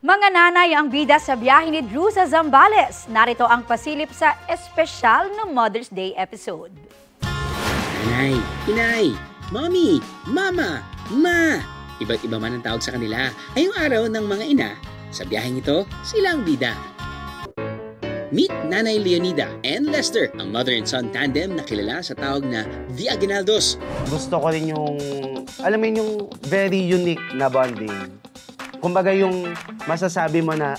Mga nanay ang bida sa biyahe ni Drew sa Zambales. Narito ang pasilip sa espesyal na Mother's Day episode. Nanay, inay, mommy, mama, ma. Iba't iba man ang tawag sa kanila. Ngayong araw ng mga ina, sa biyaheng ito, sila ang bida. Meet Nanay Leonida and Lester, ang mother and son tandem na kilala sa tawag na The Aguinaldos. Gusto ko rin yung, alam mo yung very unique na bonding. Kumbaga yung masasabi mo na,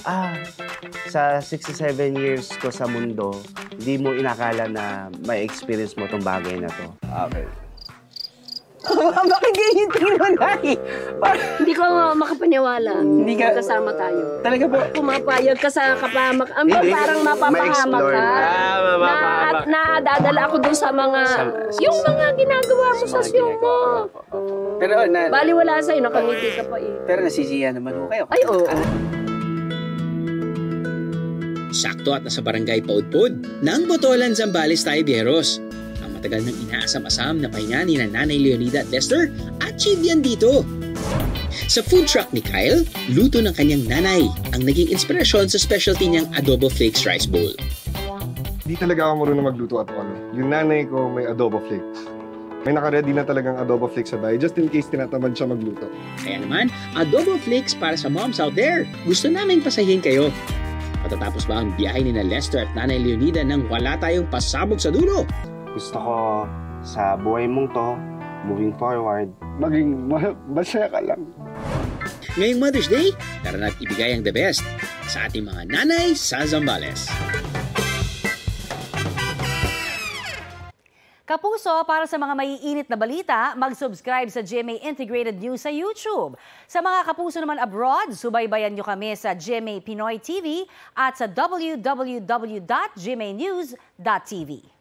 sa 67 years ko sa mundo, hindi mo inakala na may experience mo tong bagay na to. Okay. Bakit ganyan tingin mo, Nay? Hindi ko makapaniwala. Hindi ka... Kasama tayo. Talaga po? Pumapayag ka sa kapamak. Hindi, Parang mapapahamak ka. mapapahamak. Nadadala ako dun sa mga... yung mga ginagawa mo sa show mo. Pero, Bali wala sa'yo, nakangiti ka pa eh. pero nasisiya naman ho kayo. Ay, oo. Sakto at nasa barangay Paudpud ng Botolan, Zambales tayo, Bieros. Ang matagal ng inaasam-asam na pahinga ni Nanay Leonida at Lester, achieve yan dito. Sa food truck ni Kyle, luto ng kanyang nanay ang naging inspirasyon sa specialty niyang adobo flakes rice bowl. Di talaga ako marunong magluto at all. Yung nanay ko may adobo flakes. May naka-ready na talagang adobo flakes sa bahay just in case tinatamad siya magluto. Kaya naman, adobo flakes para sa moms out there. Gusto namin pasahin kayo. Matatapos ba ang biyahe ni Lester at Nanay Leonida nang wala tayong pasabog sa dulo? Gusto ko sa buhay mong to, moving forward, Maging masaya ka lang. Ngayong Mother's Day, tara na't ibigay ang the best sa ating mga nanay sa Zambales. Kapuso, para sa mga maiinit na balita, mag-subscribe sa GMA Integrated News sa YouTube. Sa mga kapuso naman abroad, subaybayan nyo kami sa GMA Pinoy TV at sa www.gmanews.tv.